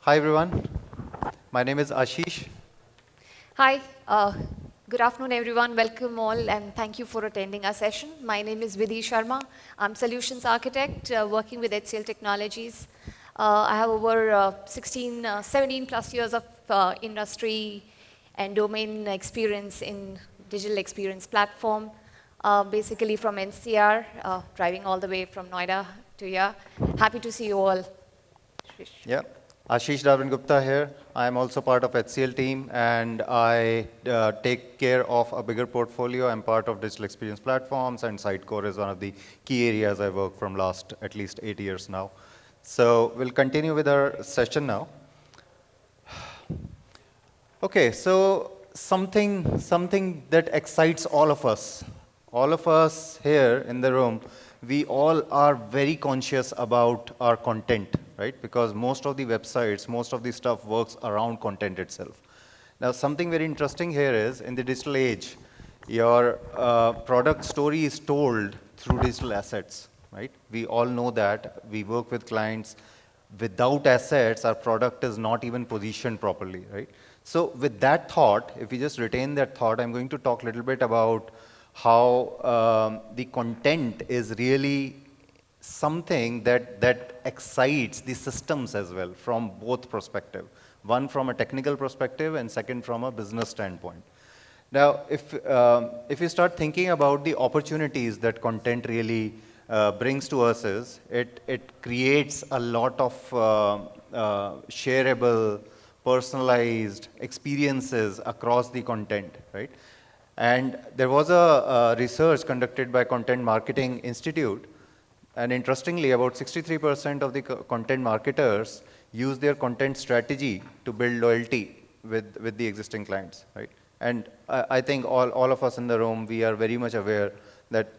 Hi everyone, my name is Ashish. Hi, good afternoon everyone. Welcome all and thank you for attending our session. My name is Vidhi Sharma. I'm Solutions Architect working with HCL Technologies. I have over 17 plus years of industry and domain experience in digital experience platform, basically from NCR, driving all the way from Noida to here. Happy to see you all. Yeah, Ashish Darwin Gupta here. I am also part of HCL team and I take care of a bigger portfolio. I'm part of digital experience platforms and Sitecore is one of the key areas I work from last at least 8 years now. So we'll continue with our session now. Okay, so something that excites all of us. All of us here in the room, we all are very conscious about our content, right? Because most of the websites, most of the stuff works around content itself. Now, something very interesting here is in the digital age, your product story is told through digital assets, right? We all know that. We work with clients. Without assets, our product is not even positioned properly, right? So with that thought, if we just retain that thought, I'm going to talk a little bit about how the content is really something that excites the systems as well from both perspective. One from a technical perspective and second from a business standpoint. Now, if you start thinking about the opportunities that content really brings to us is, it creates a lot of shareable, personalized experiences across the content, right? And there was a research conducted by Content Marketing Institute, and interestingly, about 63% of the content marketers use their content strategy to build loyalty with the existing clients, right? And I think all of us in the room, we are very much aware that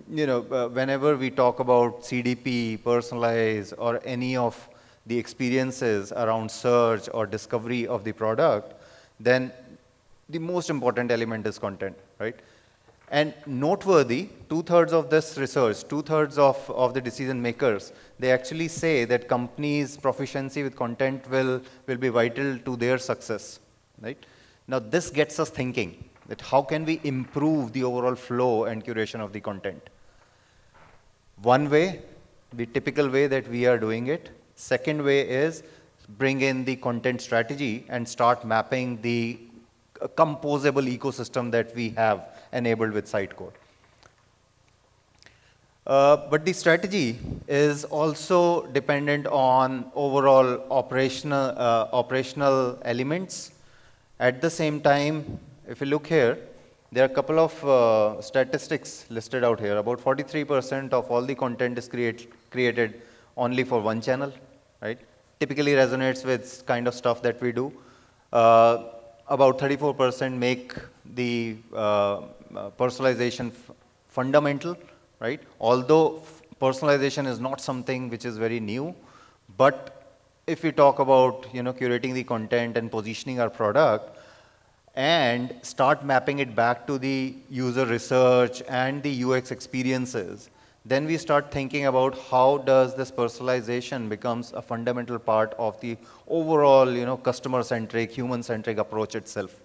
whenever we talk about CDP, personalize, or any of the experiences around search or discovery of the product, then the most important element is content, right? And noteworthy, 2/3 of this research, 2/3 of the decision makers, they actually say that companies' proficiency with content will be vital to their success, right? Now, this gets us thinking that how can we improve the overall flow and curation of the content? One way, the typical way that we are doing it. Second way is bring in the content strategy and start mapping the composable ecosystem that we have enabled with Sitecore. But the strategy is also dependent on overall operational elements. At the same time, if you look here, there are a couple of statistics listed out here. About 43% of all the content is created only for one channel, right? Typically resonates with kind of stuff that we do. About 34% make the personalization fundamental, right? Although personalization is not something which is very new, but if we talk about curating the content and positioning our product and start mapping it back to the user research and the UX experiences, then we start thinking about how does this personalization becomes a fundamental part of the overall customer-centric, human-centric approach itself,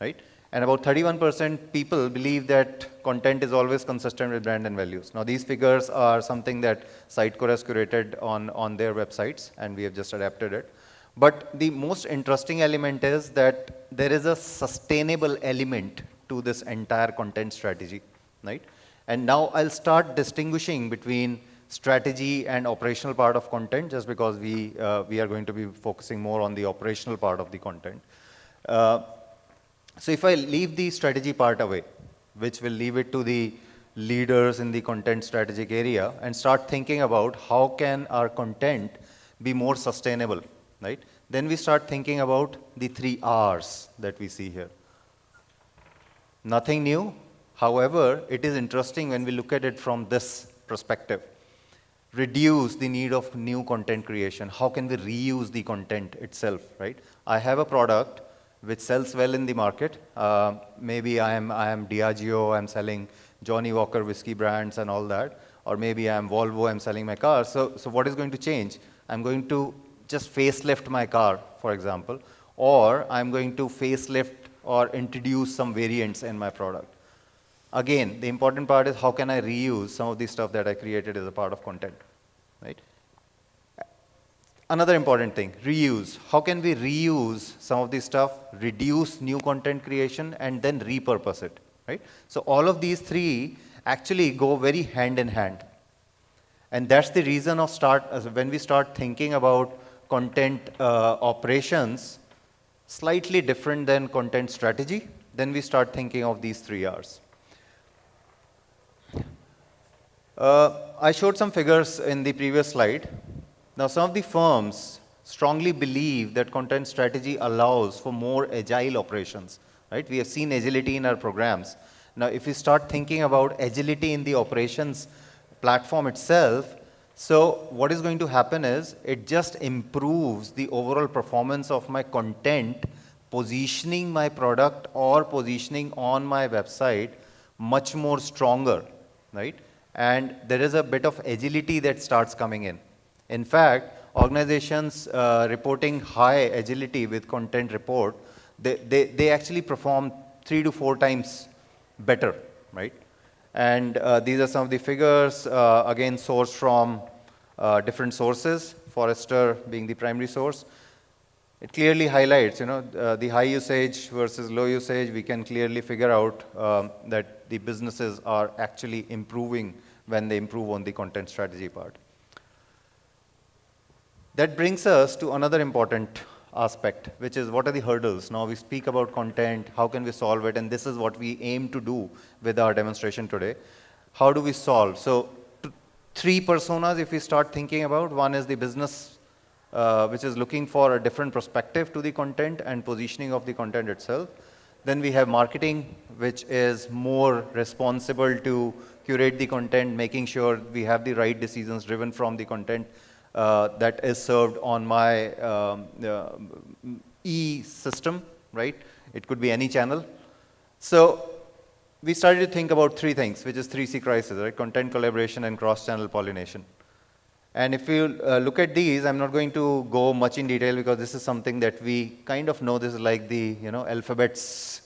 right? And about 31% people believe that content is always consistent with brand and values. Now, these figures are something that Sitecore has curated on their websites, and we have just adapted it. But the most interesting element is that there is a sustainable element to this entire content strategy, right? And now I'll start distinguishing between strategy and operational part of content, just because we are going to be focusing more on the operational part of the content. So if I leave the strategy part away, which will leave it to the leaders in the content strategic area, and start thinking about how can our content be more sustainable, right? Then we start thinking about the 3 R's that we see here. Nothing new. However, it is interesting when we look at it from this perspective. Reduce the need of new content creation. How can we reuse the content itself, right? I have a product which sells well in the market. Maybe I am Diageo, I'm selling Johnny Walker whiskey brands and all that. Or maybe I'm Volvo, I'm selling my car. So what is going to change? I'm going to just facelift my car, for example, or I'm going to facelift or introduce some variants in my product. Again, the important part is how can I reuse some of the stuff that I created as a part of content, right? Another important thing, reuse. How can we reuse some of this stuff, reduce new content creation, and then repurpose it, right? So all of these three actually go very hand in hand. And that's the reason of when we start thinking about content operations, slightly different than content strategy, then we start thinking of these 3 R's. I showed some figures in the previous slide. Now, some of the firms strongly believe that content strategy allows for more agile operations, right? We have seen agility in our programs. Now, if we start thinking about agility in the operations platform itself, so what is going to happen is it just improves the overall performance of my content, positioning my product or positioning on my website much more stronger, right? And there is a bit of agility that starts coming in. In fact, organizations reporting high agility with content report, they actually perform 3 to 4 times better, right? And these are some of the figures, again, sourced from different sources, Forrester being the primary source. It clearly highlights, the high usage versus low usage. We can clearly figure out that the businesses are actually improving when they improve on the content strategy part. That brings us to another important aspect, which is what are the hurdles? Now we speak about content, how can we solve it? And this is what we aim to do with our demonstration today. How do we solve? So 3 personas, if we start thinking about, one is the business, which is looking for a different perspective to the content and positioning of the content itself. Then we have marketing, which is more responsible to curate the content, making sure we have the right decisions driven from the content that is served on my e-system, right? It could be any channel. So we started to think about 3 things, which is 3C crisis, right? Content collaboration and cross-channel pollination. And if you look at these, I'm not going to go much in detail because this is something that we kind of know. This is like the alphabets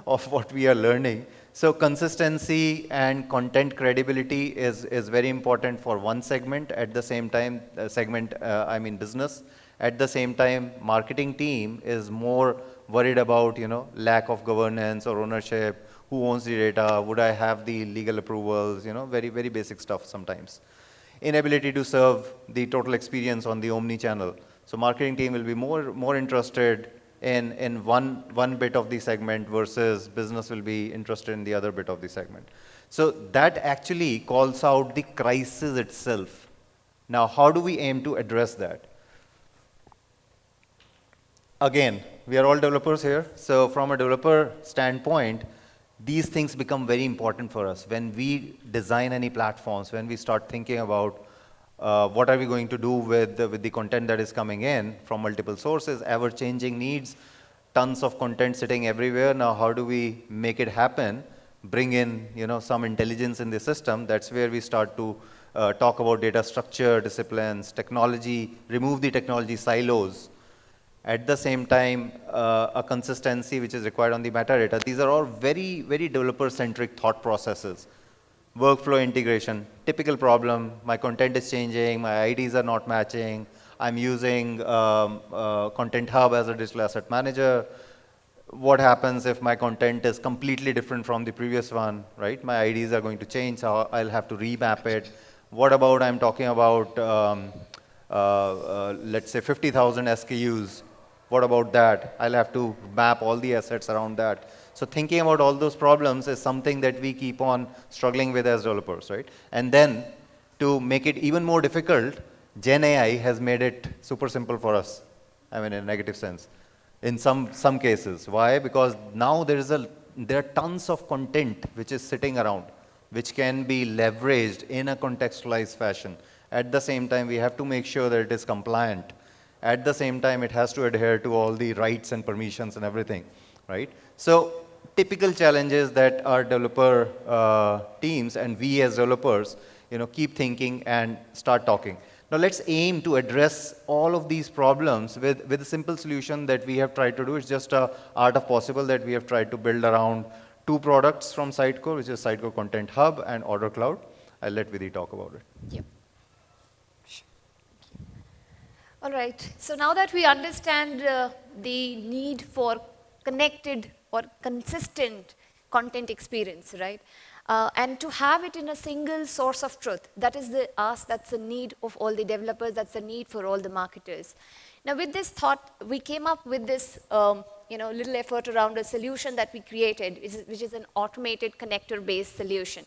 of what we are learning. So consistency and content credibility is very important for one segment. At the same time, I mean business. At the same time, marketing team is more worried about lack of governance or ownership. Who owns the data? Would I have the legal approvals? Very, very basic stuff sometimes. Inability to serve the total experience on the omni-channel. So marketing team will be more interested in one bit of the segment versus business will be interested in the other bit of the segment. So that actually calls out the crisis itself. Now, how do we aim to address that? Again, we are all developers here. So from a developer standpoint, these things become very important for us. When we design any platforms, when we start thinking about what are we going to do with the content that is coming in from multiple sources, ever-changing needs, tons of content sitting everywhere. Now, how do we make it happen? Bring in some intelligence in the system. That's where we start to talk about data structure, disciplines, technology, remove the technology silos. At the same time, a consistency which is required on the metadata. These are all very, very developer-centric thought processes. Workflow integration, typical problem, my content is changing, my IDs are not matching, I'm using Content Hub as a digital asset manager. What happens if my content is completely different from the previous one, right? My IDs are going to change, so I'll have to remap it. What about, I'm talking about, let's say 50,000 SKUs. What about that? I'll have to map all the assets around that. So thinking about all those problems is something that we keep on struggling with as developers, right? And then to make it even more difficult, Gen AI has made it super simple for us. I mean, in a negative sense, in some cases. Why? Because now there are tons of content which is sitting around, which can be leveraged in a contextualized fashion. At the same time, we have to make sure that it is compliant. At the same time, it has to adhere to all the rights and permissions and everything, right? So typical challenges that our developer teams and we as developers, keep thinking and start talking. Now let's aim to address all of these problems with a simple solution that we have tried to do. It's just a art of possible that we have tried to build around two products from Sitecore, which is Sitecore Content Hub and OrderCloud. I'll let Vidhi talk about it. Yep. All right, so now that we understand the need for connected or consistent content experience, right? And to have it in a single source of truth, that is the ask, that's the need of all the developers, that's the need for all the marketers. Now with this thought, we came up with this little effort around a solution that we created, which is an automated connector-based solution.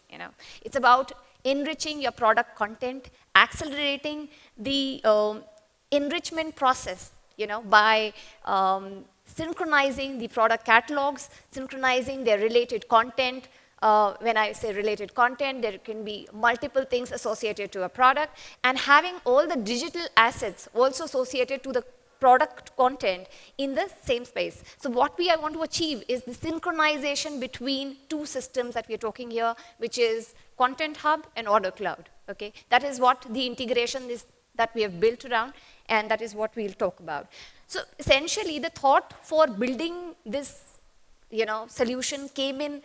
It's about enriching your product content, accelerating the enrichment process, by synchronizing the product catalogs, synchronizing their related content. When I say related content, there can be multiple things associated to a product, and having all the digital assets also associated to the product content in the same space. So what we want to achieve is the synchronization between two systems that we are talking here, which is Content Hub and OrderCloud. Okay, that is what the integration is that we have built around, and that is what we'll talk about. So essentially, the thought for building this solution came in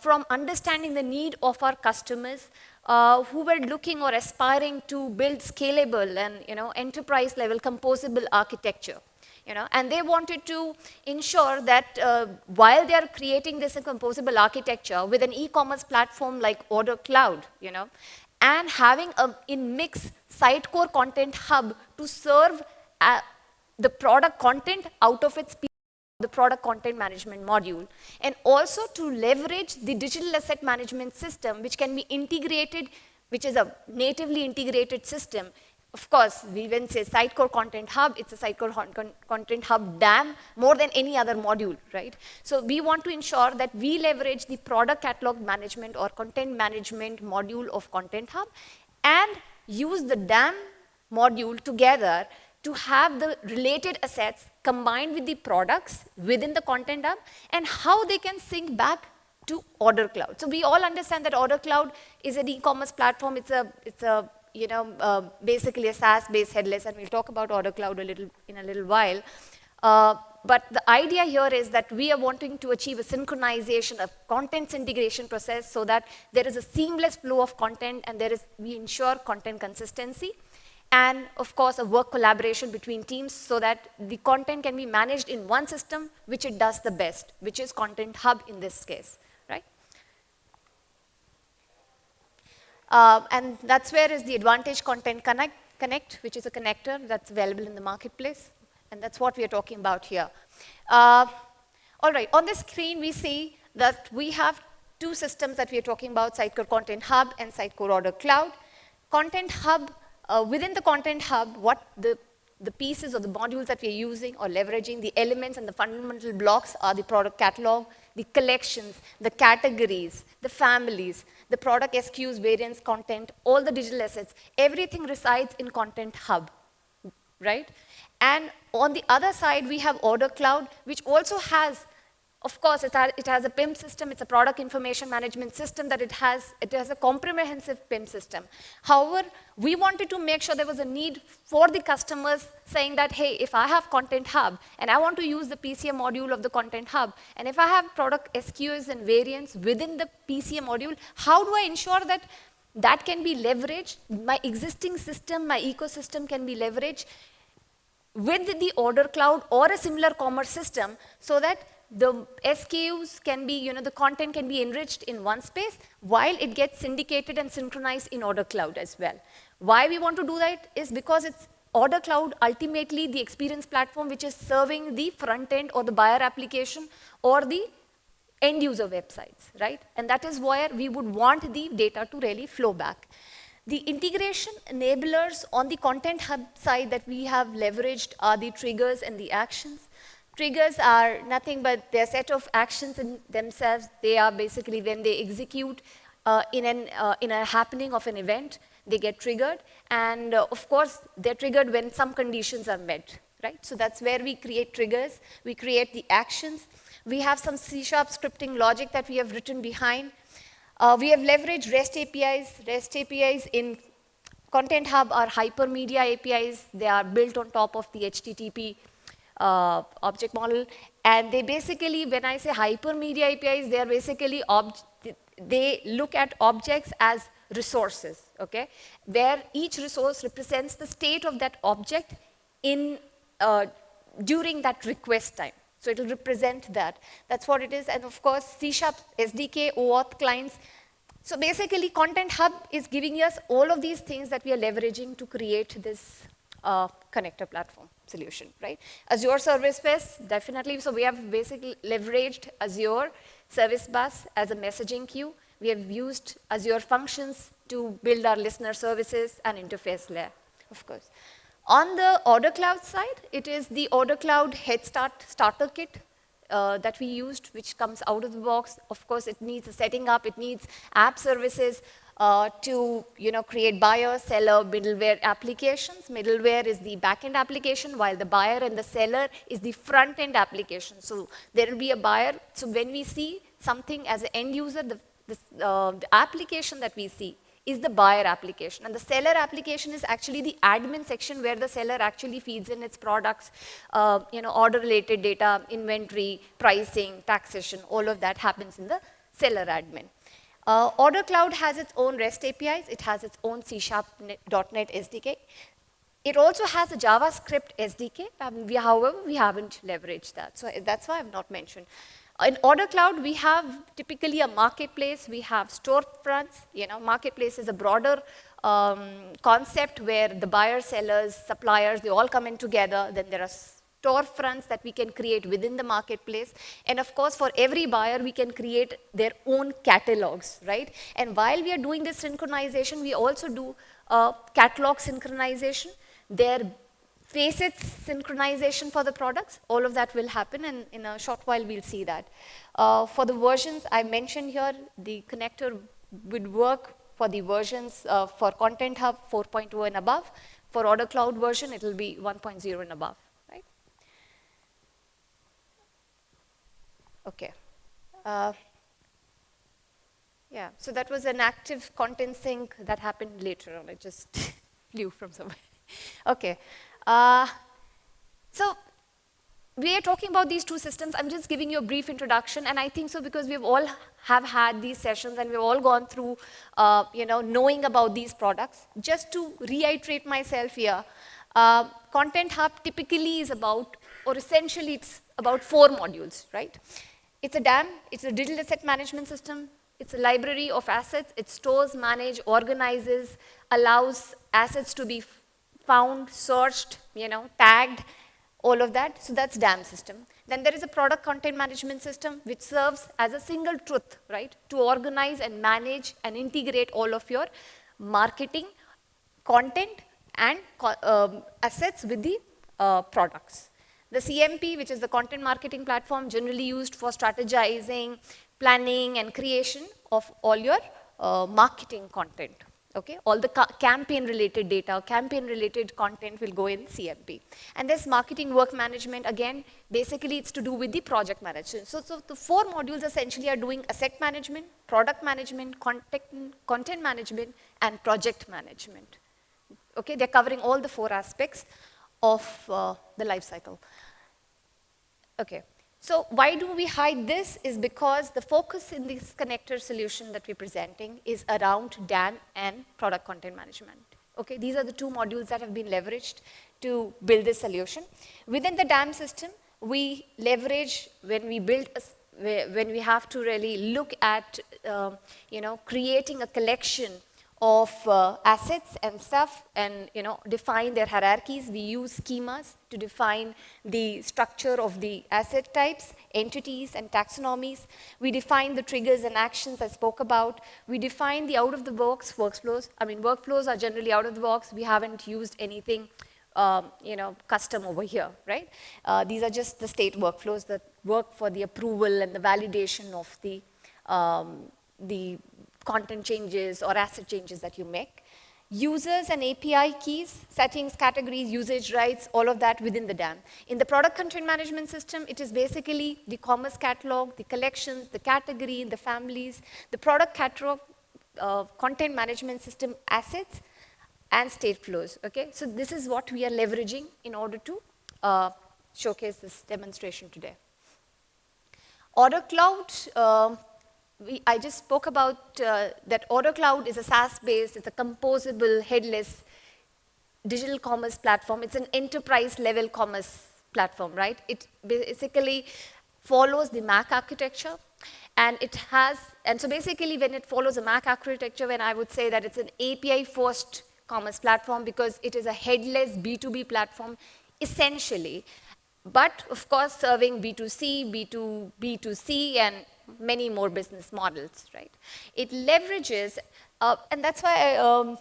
from understanding the need of our customers who were looking or aspiring to build scalable and enterprise level composable architecture. And they wanted to ensure that while they are creating this composable architecture with an e-commerce platform like OrderCloud, and having in mix Sitecore Content Hub to serve the product content out of its the product content management module, and also to leverage the digital asset management system, which can be integrated, which is a natively integrated system. Of course, we when say Sitecore Content Hub, it's a Sitecore Content Hub DAM more than any other module, right? So we want to ensure that we leverage the product catalog management or content management module of Content Hub and use the DAM module together to have the related assets combined with the products within the Content Hub and how they can sync back to OrderCloud. So we all understand that OrderCloud is an e-commerce platform. It's a basically a SaaS-based headless, and we'll talk about OrderCloud in a little while. But the idea here is that we are wanting to achieve a synchronization of contents integration process so that there is a seamless flow of content and we ensure content consistency. And of course, a work collaboration between teams so that the content can be managed in one system, which it does the best, which is Content Hub in this case, right? And that's where is the Advantage Content Connect, which is a connector that's available in the marketplace. And that's what we are talking about here. All right, on the screen, we see that we have two systems that we are talking about, Sitecore Content Hub and Sitecore OrderCloud. Content Hub, within the Content Hub, what the pieces or the modules that we are using or leveraging, the elements and the fundamental blocks are the product catalog, the collections, the categories, the families, the product SKUs, variants, content, all the digital assets, everything resides in Content Hub, right? And on the other side, we have OrderCloud, which also has, of course, it has a PIM system. It's a product information management system that it has a comprehensive PIM system. However, we wanted to make sure there was a need for the customers saying that, hey, if I have Content Hub and I want to use the PCM module of the Content Hub, and if I have product SKUs and variants within the PCM module, how do I ensure that that can be leveraged? My existing system, my ecosystem can be leveraged with the OrderCloud or a similar commerce system so that the SKUs can be, the content can be enriched in one space while it gets syndicated and synchronized in OrderCloud as well. Why we want to do that is because it's OrderCloud, ultimately the experience platform which is serving the front end or the buyer application or the end user websites, right? And that is where we would want the data to really flow back. The integration enablers on the Content Hub side that we have leveraged are the triggers and the actions. Triggers are nothing but they're a set of actions in themselves. They are basically when they execute in a happening of an event, they get triggered. And of course, they're triggered when some conditions are met, right? So that's where we create triggers. We create the actions. We have some C# scripting logic that we have written behind. We have leveraged REST APIs in Content Hub are hypermedia APIs. They are built on top of the HTTP object model. And they basically, when I say hypermedia APIs, they are basically, they look at objects as resources, okay? Where each resource represents the state of that object in, during that request time. So it will represent that. That's what it is. And of course, C# SDK, OAuth clients. So basically, Content Hub is giving us all of these things that we are leveraging to create this connector platform solution, right? Azure Service Bus, definitely. So we have basically leveraged Azure Service Bus as a messaging queue. We have used Azure Functions to build our listener services and interface layer, of course. On the OrderCloud side, it is the OrderCloud Head Start starter kit that we used, which comes out of the box. Of course, it needs a setting up. It needs app services to create buyer, seller, middleware applications. Middleware is the back-end application, while the buyer and the seller is the front-end application. So there will be a buyer. So when we see something as an end user, the application that we see is the buyer application. And the seller application is actually the admin section where the seller actually feeds in its products, order-related data, inventory, pricing, taxation, all of that happens in the seller admin. OrderCloud has its own REST APIs. It has its own C#.NET SDK. It also has a JavaScript SDK. However, we haven't leveraged that. So that's why I've not mentioned. In OrderCloud, we have typically a marketplace. We have storefronts. Marketplace is a broader concept where the buyers, sellers, suppliers, they all come in together. Then there are storefronts that we can create within the marketplace. And of course, for every buyer, we can create their own catalogs, right? And while we are doing this synchronization, we also do catalog synchronization. Their facets synchronization for the products, all of that will happen, and in a short while we'll see that. For the versions, I mentioned here, the connector would work for the versions for Content Hub 4.0 and above. For OrderCloud version, it will be 1.0 and above, right? Okay. Yeah, so that was an active content sync that happened later on. It just flew from somewhere. Okay. So we are talking about these two systems. I'm just giving you a brief introduction, and I think so because we've all have had these sessions and we've all gone through, knowing about these products. Just to reiterate myself here, Content Hub typically is about, or essentially it's about 4 modules, right? It's a DAM, it's a digital asset management system, it's a library of assets, it stores, manages, organizes, allows assets to be found, searched, tagged, all of that. So that's DAM system. Then there is a product content management system, which serves as a single truth, right? To organize and manage and integrate all of your marketing, content, and assets with the products. The CMP, which is the content marketing platform, generally used for strategizing, planning, and creation of all your marketing content. Okay, all the campaign-related data, campaign-related content will go in CMP. And this marketing work management, again, basically it's to do with the project management. So the 4 modules essentially are doing asset management, product management, content management, and project management. Okay, they're covering all the 4 aspects of the life cycle. Okay. So why do we hide this is because the focus in this connector solution that we're presenting is around DAM and product content management. Okay, these are the 2 modules that have been leveraged to build this solution. Within the DAM system, we leverage when we build, when we have to really look at, creating a collection of assets and stuff and define their hierarchies. We use schemas to define the structure of the asset types, entities, and taxonomies. We define the triggers and actions I spoke about. We define the out-of-the-box workflows. I mean, workflows are generally out of the box. We haven't used anything custom over here, right? These are just the state workflows that work for the approval and the validation of the content changes or asset changes that you make. Users and API keys, settings, categories, usage rights, all of that within the DAM. In the product content management system, it is basically the commerce catalog, the collections, the category, the families, the product catalog, content management system assets, and state flows, okay? So this is what we are leveraging in order to showcase this demonstration today. OrderCloud, I just spoke about that OrderCloud is a SaaS-based, it's a composable, headless digital commerce platform. It's an enterprise-level commerce platform, right? It basically follows the Mac architecture, and it has, and so basically when it follows a Mac architecture, when I would say that it's an API-first commerce platform because it is a headless B2B platform, essentially, but of course serving B2C, B2B2C, and many more business models, right? It leverages, and that's why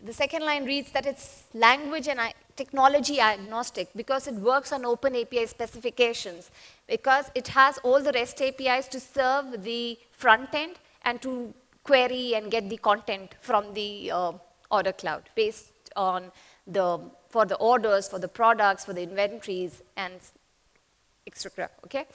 the second line reads that it's language and technology agnostic because it works on open API specifications, because it has all the REST APIs to serve the front end and to query and get the content from the OrderCloud based on for the orders, for the products, for the inventories, and etc. Okay.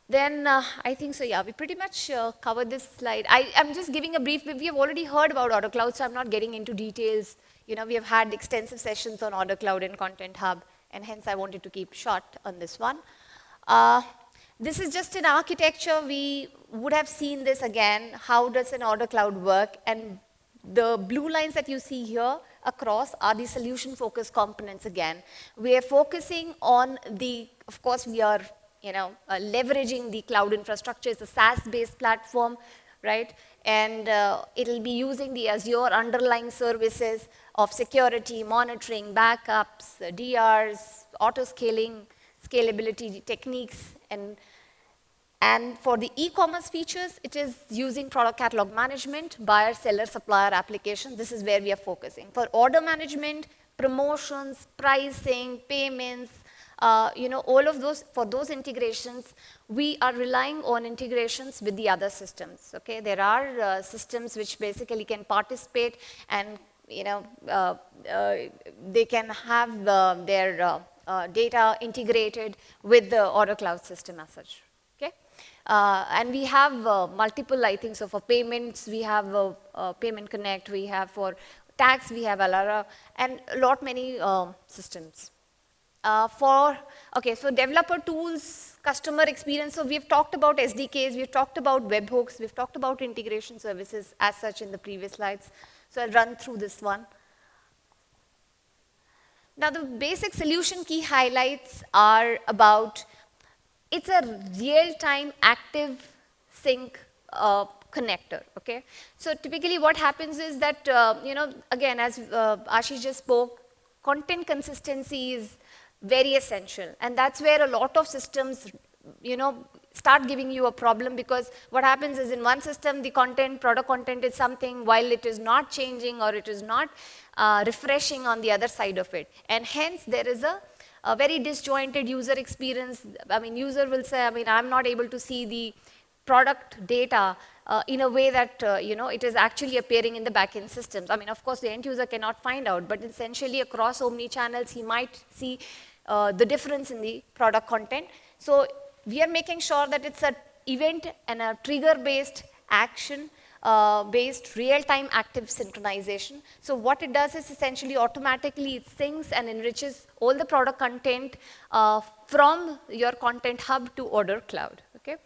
Then I think so, yeah, we pretty much covered this slide. I'm just giving a brief, we have already heard about OrderCloud, so I'm not getting into details. You know, we have had extensive sessions on OrderCloud and Content Hub, and hence I wanted to keep short on this one. This is just an architecture. We would have seen this again. How does an OrderCloud work? And the blue lines that you see here across are the solution-focused components again. We are focusing on the, of course, we are leveraging the cloud infrastructure. It's a SaaS-based platform, right? And it'll be using the Azure underlying services of security, monitoring, backups, DRs, auto-scaling, scalability techniques, and for the e-commerce features, it is using product catalog management, buyer, seller, supplier application. This is where we are focusing. For order management, promotions, pricing, payments, all of those, for those integrations, we are relying on integrations with the other systems, okay? There are systems which basically can participate and, they can have their data integrated with the OrderCloud system as such, okay? And we have multiple, I think, so for payments, we have Payment Connect, we have for tax, we have Alara, and a lot many systems. So developer tools, customer experience. So we've talked about SDKs, we've talked about webhooks, we've talked about integration services as such in the previous slides. So I'll run through this one. Now the basic solution key highlights are about, it's a real-time active sync connector, okay? So typically what happens is that, again, as Ashish just spoke, content consistency is very essential, and that's where a lot of systems, start giving you a problem, because what happens is in one system, the content, product content is something, while it is not changing or it is not refreshing on the other side of it. And hence, there is a very disjointed user experience. I mean, user will say, I'm not able to see the product data in a way that, it is actually appearing in the backend systems. I mean, of course, the end user cannot find out, but essentially across omni-channels, he might see the difference in the product content. So we are making sure that it's an event and a trigger-based action based real-time active synchronization. So what it does is essentially automatically it syncs and enriches all the product content from your Content Hub to OrderCloud. Okay,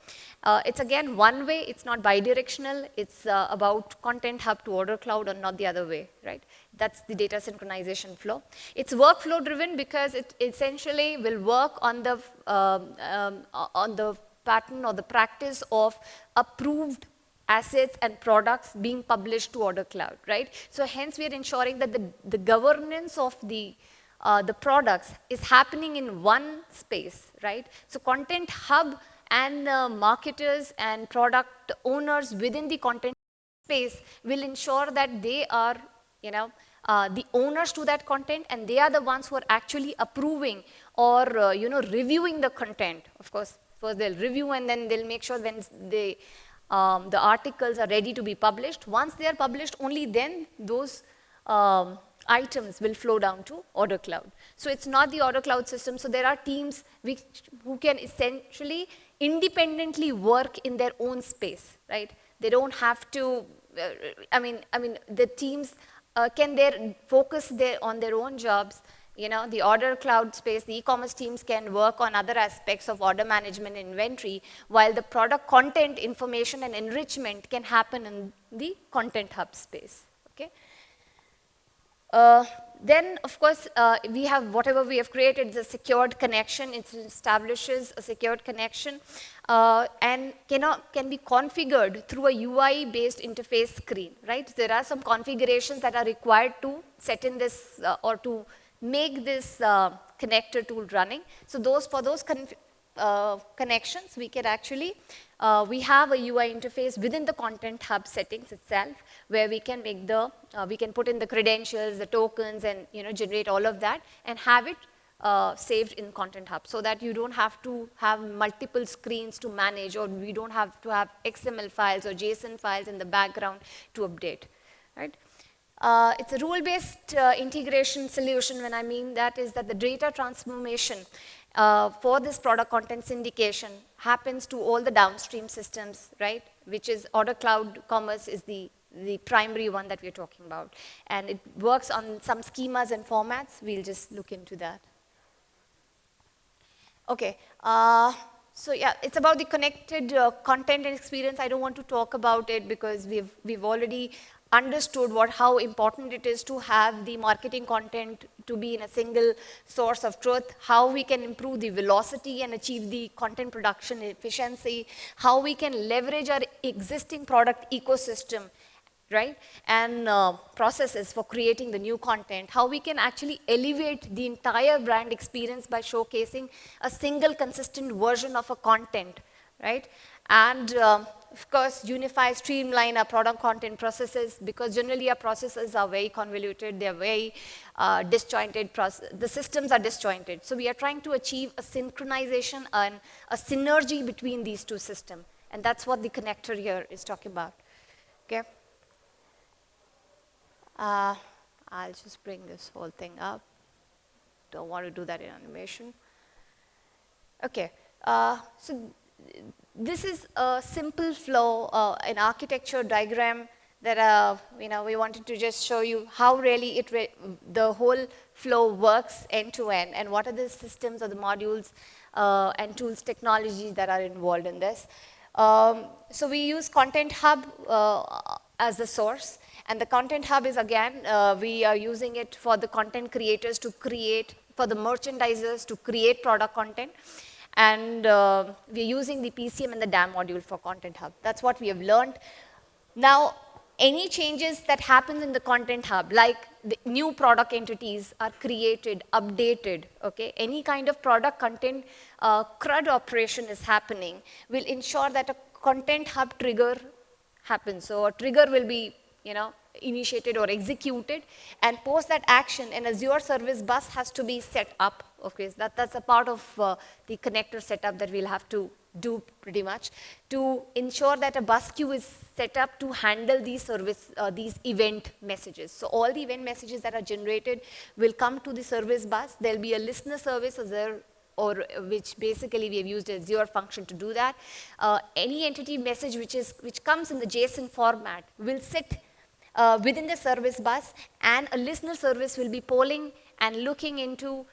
it's again one way. It's not bidirectional. It's about Content Hub to OrderCloud, or not the other way, right? That's the data synchronization flow. It's workflow driven because it essentially will work on the pattern or the practice of approved assets and products being published to OrderCloud, right? So hence we are ensuring that the governance of the products is happening in one space, right? So Content Hub and marketers and product owners within the content space will ensure that they are, the owners to that content, and they are the ones who are actually approving or, reviewing the content. Of course, first they'll review and then they'll make sure when the articles are ready to be published. Once they are published, only then those items will flow down to OrderCloud. So it's not the OrderCloud system. So there are teams who can essentially independently work in their own space, right? They don't have to, the teams can they focus on their own jobs? You know, the OrderCloud space, the e-commerce teams can work on other aspects of order management inventory, while the product content information and enrichment can happen in the Content Hub space. Okay. Then, of course, we have whatever we have created is a secured connection. It establishes a secured connection and can be configured through a UI-based interface screen, right? There are some configurations that are required to set in this or to make this connector tool running. So for those connections, we can actually, we have a UI interface within the Content Hub settings itself, where we can make we can put in the credentials, the tokens, and generate all of that, and have it saved in Content Hub, so that you don't have to have multiple screens to manage, or we don't have to have XML files or JSON files in the background to update, right? It's a rule-based integration solution. When I mean that is that the data transformation for this product content syndication happens to all the downstream systems, right? Which is OrderCloud Commerce is the primary one that we're talking about. And it works on some schemas and formats. We'll just look into that. Okay. So yeah, it's about the connected content and experience. I don't want to talk about it because we've already understood how important it is to have the marketing content to be in a single source of truth, how we can improve the velocity and achieve the content production efficiency, how we can leverage our existing product ecosystem, right, and processes for creating the new content, how we can actually elevate the entire brand experience by showcasing a single consistent version of a content, right, and of course, unify, streamline our product content processes, because generally our processes are very convoluted, they're very disjointed, the systems are disjointed. So we are trying to achieve a synchronization and a synergy between these two systems. And that's what the connector here is talking about, okay? I'll just bring this whole thing up. Don't want to do that in animation. Okay, so this is a simple flow, an architecture diagram that we wanted to just show you how really the whole flow works end to end, and what are the systems or the modules and tools, technologies that are involved in this. So we use Content Hub as the source, and the Content Hub is again, we are using it for the content creators to create, for the merchandisers to create product content. And we're using the PCM and the DAM module for Content Hub. That's what we have learned. Now, any changes that happen in the Content Hub, like the new product entities are created, updated, okay? Any kind of product content CRUD operation is happening, will ensure that a Content Hub trigger happens. So a trigger will be, initiated or executed, and post that action, an Azure service bus has to be set up. Okay, so that's a part of the connector setup that we'll have to do pretty much to ensure that a bus queue is set up to handle these these event messages. So all the event messages that are generated will come to the service bus. There'll be a listener service or which basically we have used a Azure function to do that. Any entity message which comes in the JSON format will sit within the service bus, and a listener service will be polling and looking into,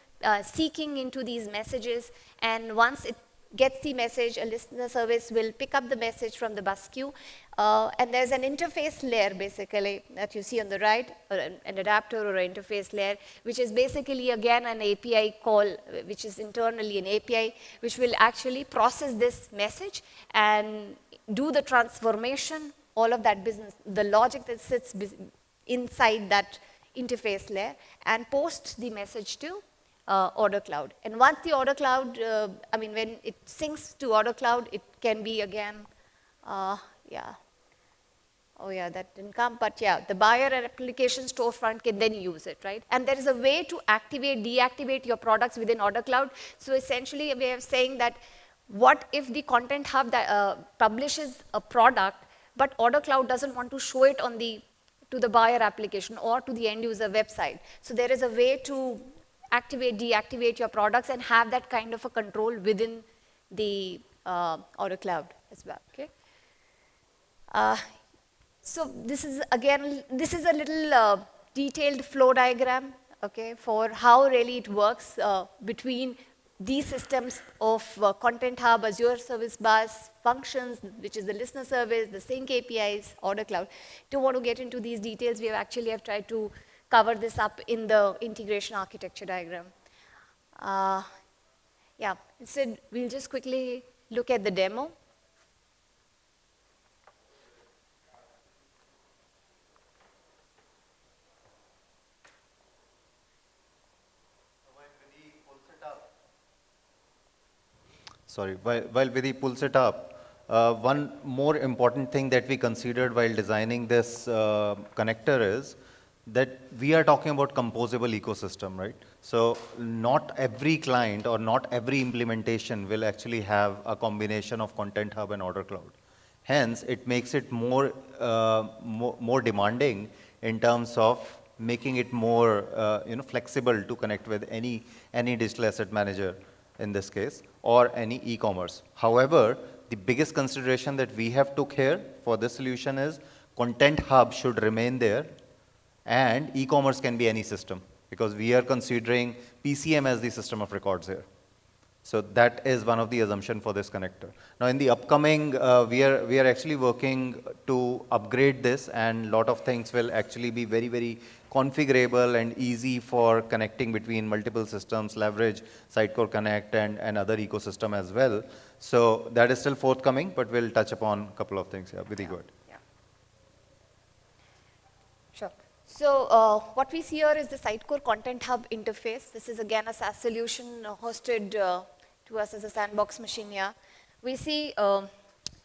seeking into these messages, and once it gets the message, a listener service will pick up the message from the bus queue, and there's an interface layer basically that you see on the right, or an adapter or an interface layer, which is basically again an API call, which is internally an API, which will actually process this message and do the transformation, all of that business, the logic that sits inside that interface layer, and post the message to OrderCloud. And once the OrderCloud, when it syncs to OrderCloud, it can be again, yeah. Oh yeah, that didn't come, but yeah, the buyer and application storefront can then use it, right? And there is a way to activate, deactivate your products within OrderCloud. So essentially, we are saying that what if the Content Hub that, publishes a product, but OrderCloud doesn't want to show it on to the buyer application or to the end user website. So there is a way to activate, deactivate your products and have that kind of a control within the OrderCloud as well, okay? So this is again, this is a little detailed flow diagram, okay, for how really it works between these systems of Content Hub, Azure Service Bus, functions, which is the listener service, the sync APIs, OrderCloud. Don't want to get into these details. We have tried to cover this up in the integration architecture diagram. Yeah, instead, we'll just quickly look at the demo. Sorry, while Vidhi pulls it up, one more important thing that we considered while designing this connector is that we are talking about composable ecosystem, right? So not every client or not every implementation will actually have a combination of Content Hub and OrderCloud. Hence, it makes it more demanding in terms of making it more flexible to connect with any digital asset manager in this case, or any e-commerce. However, the biggest consideration that we have took here for this solution is Content Hub should remain there, and e-commerce can be any system, because we are considering PCM as the system of records here. So that is one of the assumptions for this connector. Now in the upcoming, we are actually working to upgrade this, and a lot of things will actually be very, very configurable and easy for connecting between multiple systems, leverage Sitecore Connect and other ecosystem as well. So that is still forthcoming, but we'll touch upon a couple of things here. Vidhi, go ahead. Yeah. Sure. So what we see here is the Sitecore Content Hub interface. This is again a SaaS solution hosted to us as a sandbox machine here. We see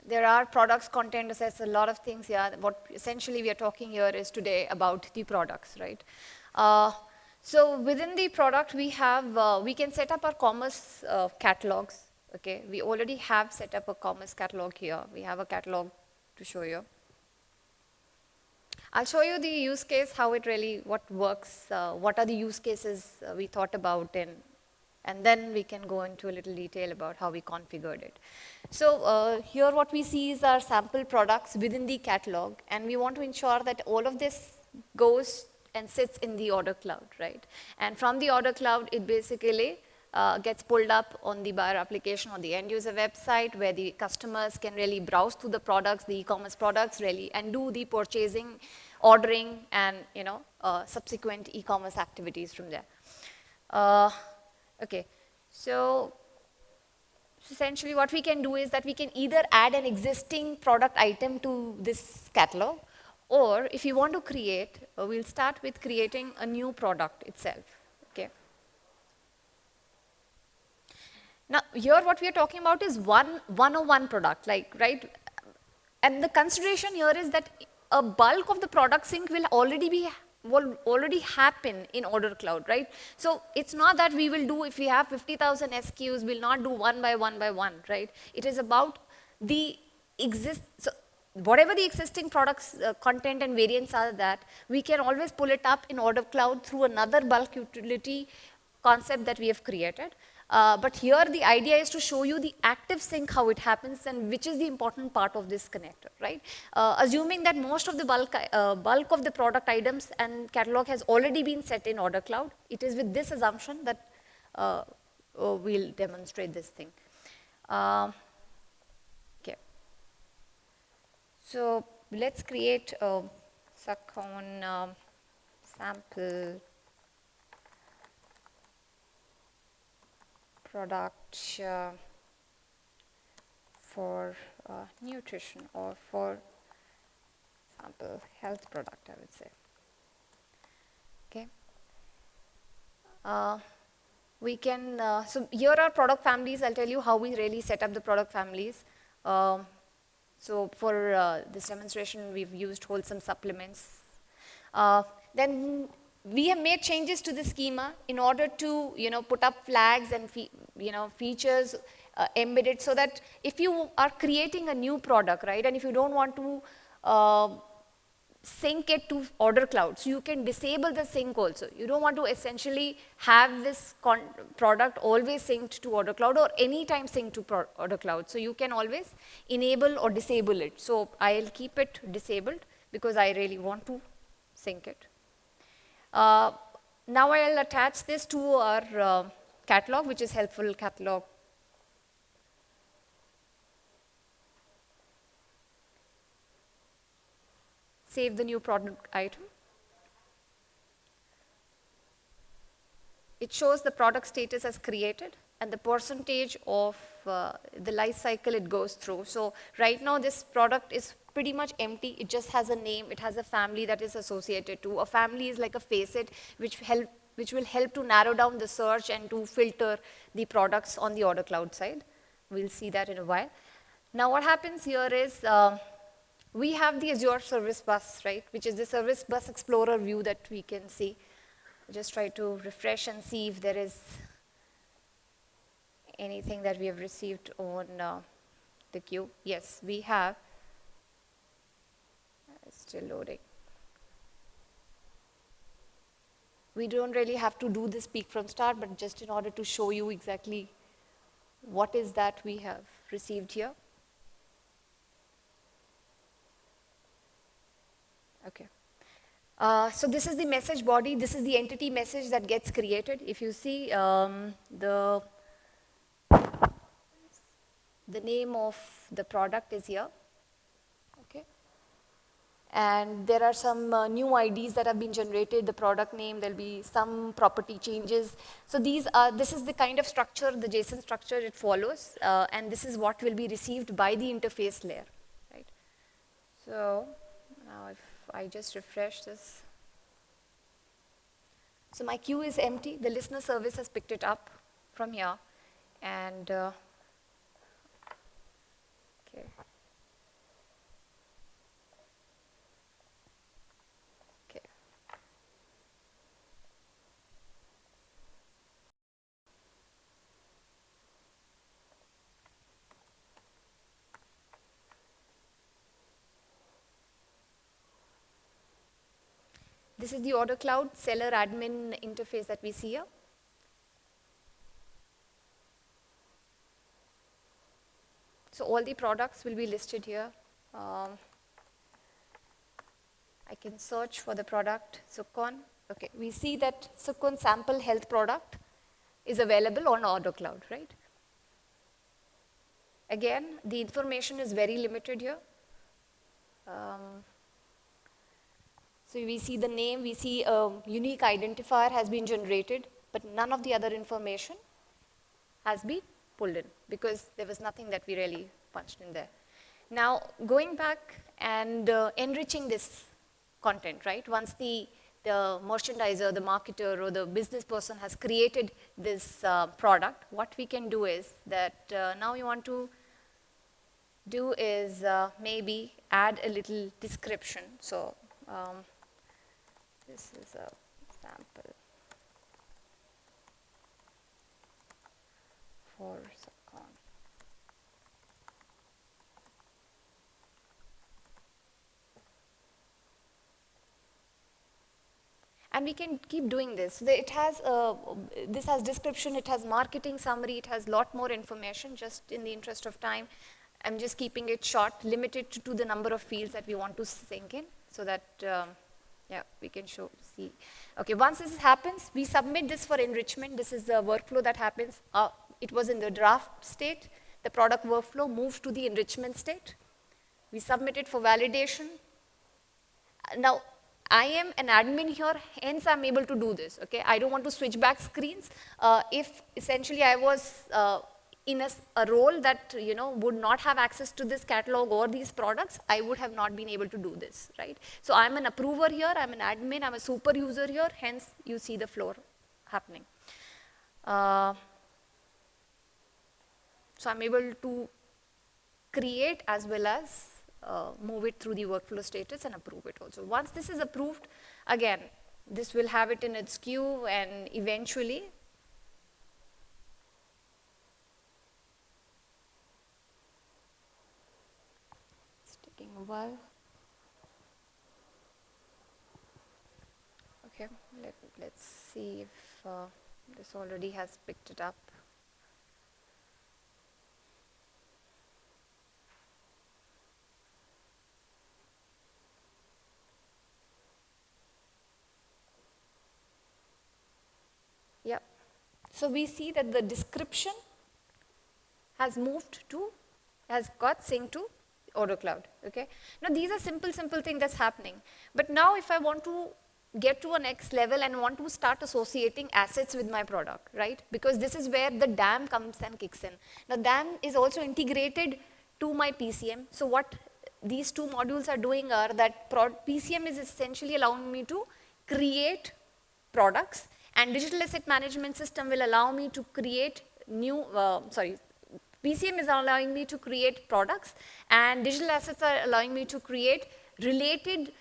there are products, content, assets, a lot of things here. What essentially we are talking here is today about the products, right? So within the product, we have, we can set up our commerce catalogs, okay? We already have set up a commerce catalog here. We have a catalog to show you. I'll show you the use case, how it really, what works, what are the use cases we thought about, and then we can go into a little detail about how we configured it. So here what we see is our sample products within the catalog, and we want to ensure that all of this goes and sits in the OrderCloud, right? And from the OrderCloud, it basically gets pulled up on the buyer application or the end user website, where the customers can really browse through the products, the e-commerce products really, and do the purchasing, ordering, and subsequent e-commerce activities from there. Okay, so essentially what we can do is that we can either add an existing product item to this catalog, or if you want to create, we'll start with creating a new product itself, okay? Now, here what we are talking about is one-on-one product, like, right? And the consideration here is that a bulk of the product sync will already happen in OrderCloud, right? So it's not that we will do, if we have 50,000 SKUs, we'll not do one by one, right? It is about the so whatever the existing products, content and variants are that, we can always pull it up in OrderCloud through another bulk utility concept that we have created. But here the idea is to show you the active sync, how it happens, and which is the important part of this connector, right? Assuming that most of the bulk of the product items and catalog has already been set in OrderCloud, it is with this assumption that we'll demonstrate this thing. Okay. So let's create a SUGCON sample product for nutrition, or for sample health product, I would say. Okay. We can, so here are product families. I'll tell you how we really set up the product families. So for this demonstration, we've used wholesome supplements. Then we have made changes to the schema in order to, put up flags and, features embedded, so that if you are creating a new product, right, and if you don't want to sync it to OrderCloud, so you can disable the sync also. You don't want to essentially have this product always synced to OrderCloud or anytime synced to OrderCloud. So you can always enable or disable it. So I'll keep it disabled because I really want to sync it. Uh, Now I'll attach this to our catalog, which is helpful catalog. Save the new product item. It shows the product status as created and the percentage of the life cycle it goes through. So right now this product is pretty much empty. It just has a name. It has a family that is associated to. A family is like a facet which will help to narrow down the search and to filter the products on the OrderCloud side. We'll see that in a while. Now what happens here is we have the Azure Service Bus, right, which is the Service Bus Explorer view that we can see. Just try to refresh and see if there is anything that we have received on the queue. Yes, we have. It's still loading. We don't really have to do this peek from start, but just in order to show you exactly what is that we have received here. Okay. So this is the message body. This is the entity message that gets created. If you see the name of the product is here. Okay. And there are some new IDs that have been generated, the product name, there'll be some property changes. So this is the kind of structure, the JSON structure it follows, and this is what will be received by the interface layer, right? So now if I just refresh this. So my queue is empty. The listener service has picked it up from here. And, okay. Okay. This is the OrderCloud seller admin interface that we see here. So all the products will be listed here. I can search for the product, SUGCON. Okay, we see that SUGCON sample health product is available on OrderCloud, right? Again, the information is very limited here. So we see the name, we see a unique identifier has been generated, but none of the other information has been pulled in because there was nothing that we really punched in there. Now, going back and enriching this content, right? Once the merchandiser, the marketer, or the business person has created this product, what we can do is that now we want to do is maybe add a little description. So this is a sample for SUGCON. And we can keep doing this. It has this has description, it has marketing summary, it has lot more information. Just in the interest of time, I'm just keeping it short, limited to the number of fields that we want to sync in, so that yeah, we can see. Okay, once this happens, we submit this for enrichment. This is the workflow that happens. It was in the draft state. The product workflow moves to the enrichment state. We submit it for validation. Now, I am an admin here, hence I'm able to do this, okay? I don't want to switch back screens. If essentially I was in a role that, you know, would not have access to this catalog or these products, I would have not been able to do this, right? So I'm an approver here, I'm an admin, I'm a super user here, hence you see the flow happening. So I'm able to create as well as move it through the workflow status and approve it also. Once this is approved, again, this will have it in its queue, and eventually it's taking a while. Okay, let's see if this already has picked it up. Yeah. So we see that the description has got synced to OrderCloud. Okay. Now these are simple things that's happening. But now if I want to get to a next level and want to start associating assets with my product, right? Because this is where the DAM comes and kicks in. Now DAM is also integrated to my PCM. So what these two modules are doing are that PCM is essentially allowing me to create products, and digital asset management system will allow me to create PCM is allowing me to create products, and digital assets are allowing me to create related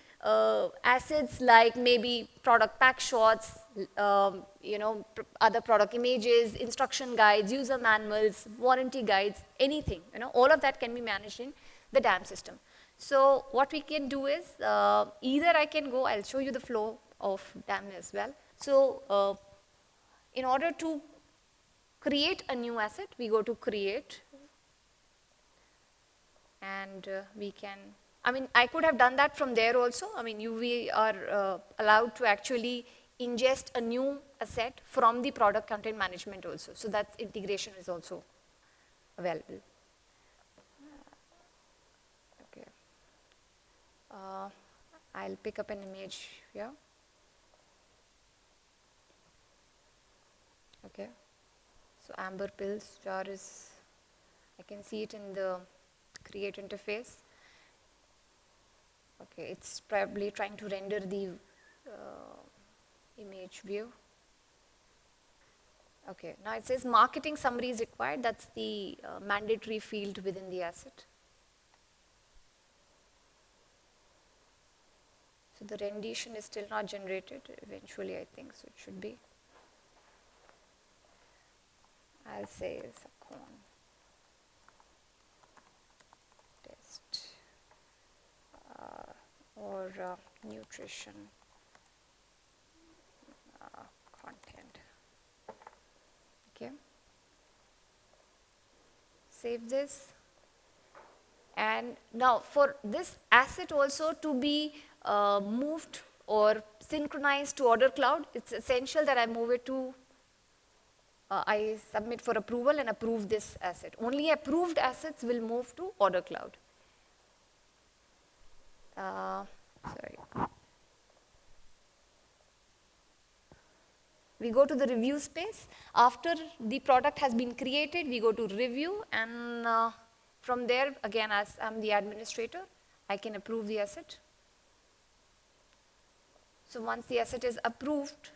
assets like maybe product pack shots, other product images, instruction guides, user manuals, warranty guides, anything, all of that can be managed in the DAM system. So what we can do is, either I can go, I'll show you the flow of DAM as well. So in order to create a new asset, we go to create, and we can, I could have done that from there also. We are allowed to actually ingest a new asset from the product content management also. So that integration is also available. Okay. I'll pick up an image here. Okay. So amber pills jar is, I can see it in the create interface. Okay, it's probably trying to render the image view. Okay, now it says marketing summary is required. That's the mandatory field within the asset. So the rendition is still not generated. Eventually, I think so. It should be. I'll say SUGCON test or nutrition content. Okay. Save this. And now for this asset also to be moved or synchronized to OrderCloud, it's essential that I move it to I submit for approval and approve this asset. Only approved assets will move to OrderCloud. We go to the review space. After the product has been created, we go to review, and from there, again, as I'm the administrator, I can approve the asset. So once the asset is approved,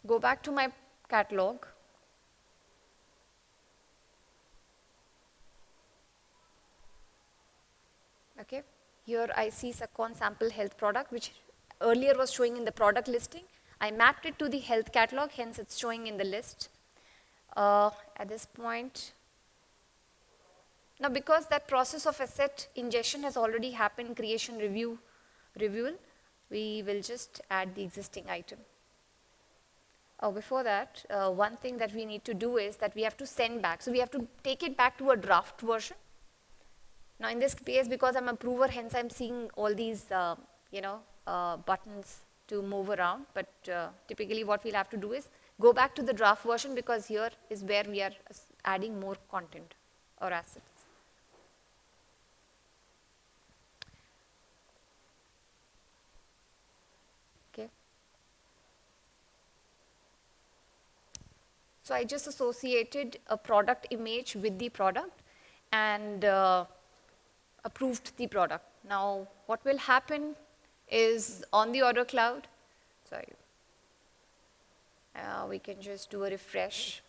go back to my catalog. Okay, here I see SUGCON sample health product, which earlier was showing in the product listing. I mapped it to the health catalog, hence it's showing in the list. At this point, now because that process of asset ingestion has already happened, creation, review, reviewal, we will just add the existing item. Before that, one thing that we need to do is that we have to send back. So we have to take it back to a draft version. Now in this case, because I'm approver, hence I'm seeing all these, buttons to move around. But typically what we'll have to do is go back to the draft version, because here is where we are adding more content or assets. Okay. So I just associated a product image with the product and approved the product. Now what will happen is on the OrderCloud, we can just do a refresh.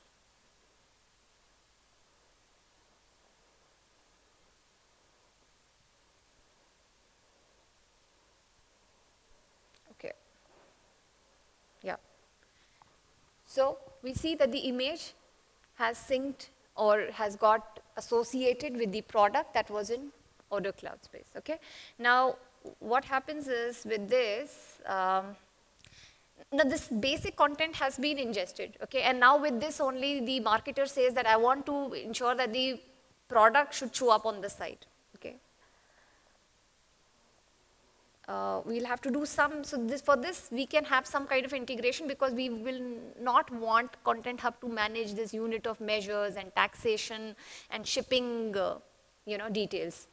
Okay. Yeah. So we see that the image has synced or has got associated with the product that was in OrderCloud space. Okay. Now what happens is with this, now this basic content has been ingested. Okay. And now with this only the marketer says that I want to ensure that the product should show up on the site. Okay. we'll have to do some, so for this we can have some kind of integration, because we will not want Content Hub to manage this unit of measures and taxation and shipping details.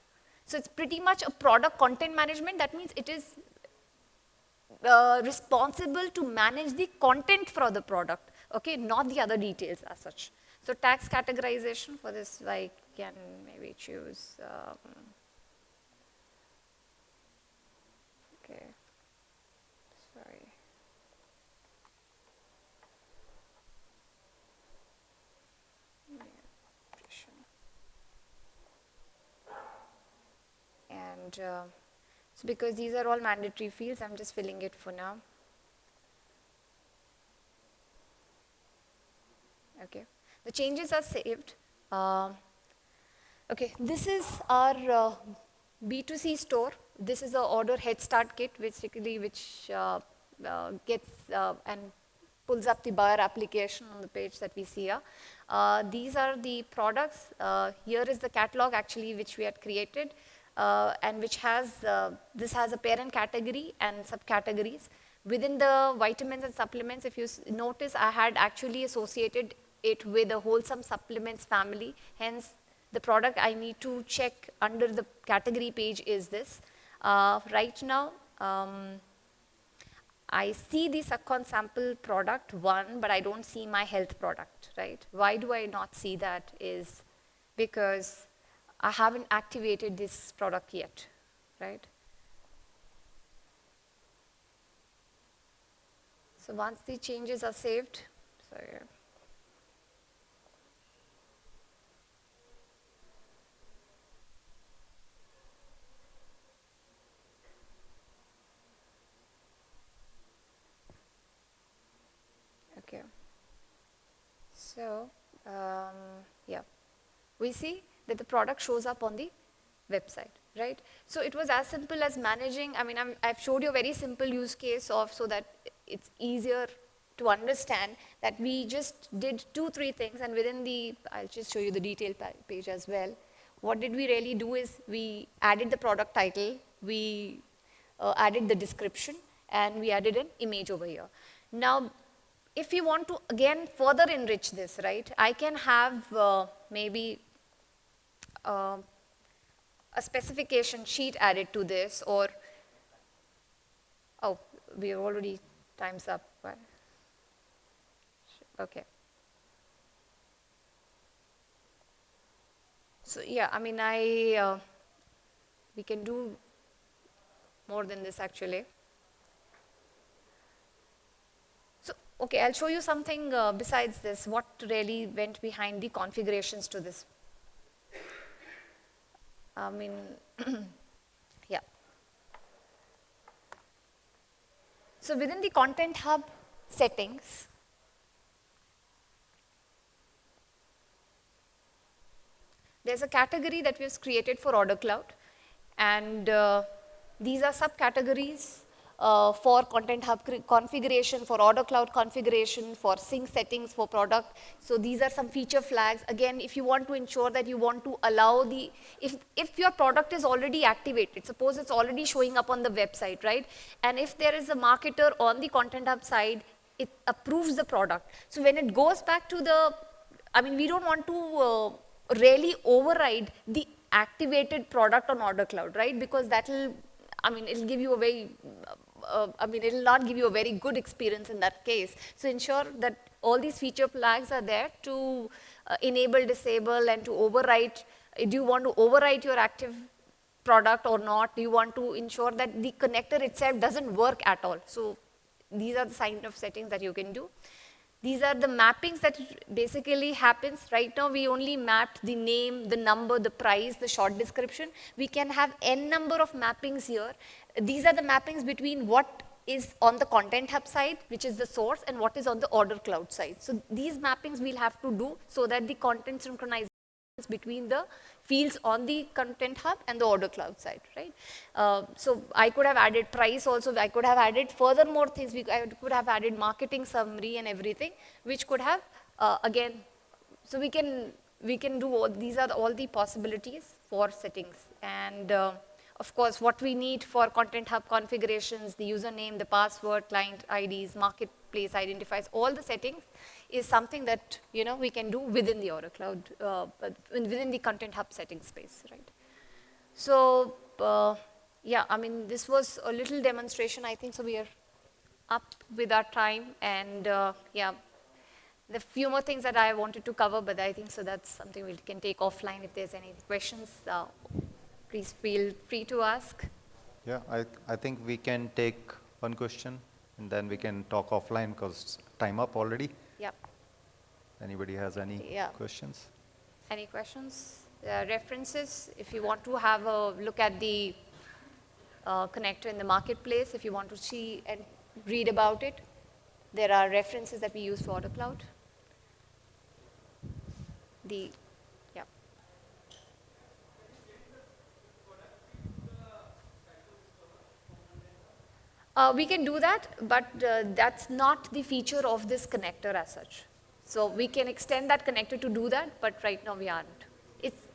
So it's pretty much a product content management. That means it is responsible to manage the content for the product, okay, not the other details as such. So tax categorization for this, I can maybe choose, okay, sorry. And so because these are all mandatory fields, I'm just filling it for now. Okay, the changes are saved. Okay, this is our B2C store. This is the order head start kit, basically, which gets and pulls up the buyer application on the page that we see here. These are the products. Here is the catalog actually which we had created, and which has, this has a parent category and subcategories. Within the vitamins and supplements, if you notice, I had actually associated it with a wholesome supplements family. Hence, the product I need to check under the category page is this. Right now, I see the SUGCON sample product 1, but I don't see my health product, right? Why do I not see that is because I haven't activated this product yet, right? So once the changes are saved, sorry. Okay. So, yeah, we see that the product shows up on the website, right? So it was as simple as managing, I mean, I've showed you a very simple use case of, so that it's easier to understand that we just did 2-3 things, and within the, I'll just show you the detail page as well. What did we really do is we added the product title, we added the description, and we added an image over here. Now, if you want to again further enrich this, right, I can have maybe a specification sheet added to this, or, oh, we are already time's up. Okay. So yeah, I mean, we can do more than this actually. Okay, I'll show you something besides this, what really went behind the configurations to this. I mean, yeah. So within the Content Hub settings, there's a category that we've created for OrderCloud, and these are subcategories for Content Hub configuration, for OrderCloud configuration, for sync settings, for product. So these are some feature flags. Again, if you want to ensure that you want to allow the, if your product is already activated, suppose it's already showing up on the website, right? And if there is a marketer on the Content Hub side, it approves the product. So when it goes back to the, I mean, we don't want to really override the activated product on OrderCloud, right? Because that will, I mean, it'll give you a very, I mean, it'll not give you a very good experience in that case. So ensure that all these feature flags are there to enable, disable, and to overwrite. Do you want to overwrite your active product or not? Do you want to ensure that the connector itself doesn't work at all? So these are the kind of settings that you can do. These are the mappings that basically happens. Right now, we only mapped the name, the number, the price, the short description. We can have n number of mappings here. These are the mappings between what is on the Content Hub side, which is the source, and what is on the OrderCloud side. So these mappings we'll have to do so that the content synchronization between the fields on the Content Hub and the OrderCloud side, right? So I could have added price also. I could have added further more things. I could have added marketing summary and everything, which could have again. So we can do all, these are all the possibilities for settings. And Of course, what we need for Content Hub configurations, the username, the password, client IDs, marketplace identifiers, all the settings is something that, you know, we can do within the OrderCloud, within the Content Hub setting space, right? So, yeah, I mean, this was a little demonstration, I think, so we are up with our time, and yeah, the few more things that I wanted to cover, but I think so that's something we can take offline if there's any questions. Please feel free to ask. Yeah, I think we can take one question and then we can talk offline because time up already. Yep. Anybody has any questions? Any questions? References, if you want to have a look at the connector in the marketplace, if you want to see and read about it, there are references that we use for OrderCloud. Yeah. We can do that, but that's not the feature of this connector as such. So we can extend that connector to do that, but right now we aren't. It's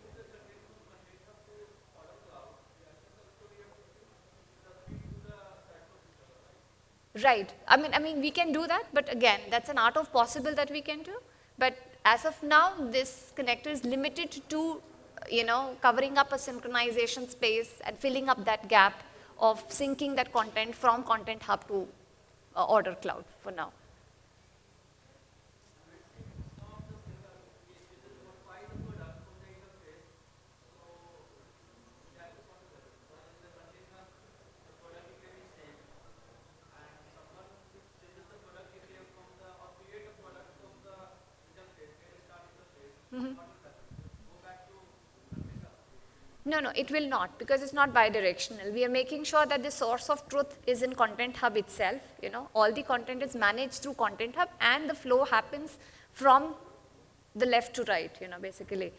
right. I mean, we can do that, but again, that's an art of possible that we can do. But as of now, this connector is limited to, you know, covering up a synchronization space and filling up that gap of syncing that content from Content Hub to OrderCloud for now. No, it will not, because it's not bidirectional. We are making sure that the source of truth is in Content Hub itself. You know, all the content is managed through Content Hub, and the flow happens from the left to right, you know, basically.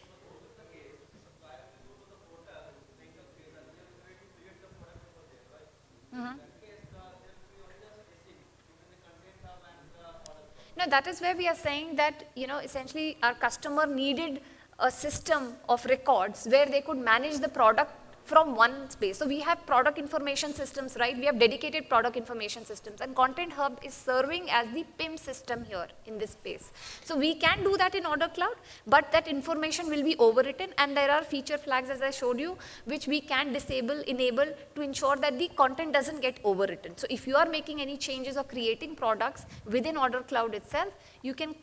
No, that is where we are saying that, you know, essentially our customer needed a system of records where they could manage the product from one space. So we have product information systems, right? We have dedicated product information systems, and Content Hub is serving as the PIM system here in this space. So we can do that in OrderCloud, but that information will be overwritten, and there are feature flags, as I showed you, which we can disable, enable to ensure that the content doesn't get overwritten. So if you are making any changes or creating products within OrderCloud itself, you can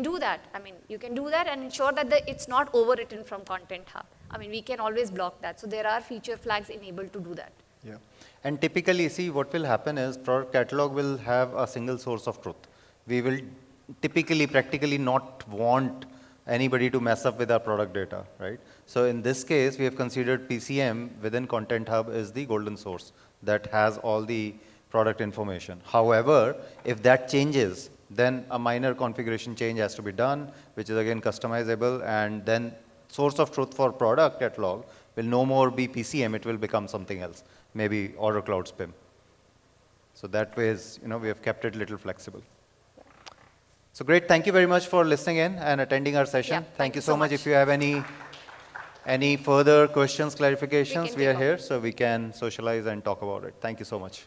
do that. I mean, you can do that and ensure that it's not overwritten from Content Hub. I mean, we can always block that. So there are feature flags enabled to do that. Yeah. And typically, see, what will happen is product catalog will have a single source of truth. We will typically, practically not want anybody to mess up with our product data, right? So in this case, we have considered PCM within Content Hub is the golden source that has all the product information. However, if that changes, then a minor configuration change has to be done, which is again customizable, and then source of truth for product catalog will no more be PCM, it will become something else, maybe OrderCloud PIM. So that way is, you know, we have kept it a little flexible. So great, thank you very much for listening in and attending our session. Yeah, thank you so much. If you have any further questions, clarifications, we are here so we can socialize and talk about it. Thank you so much.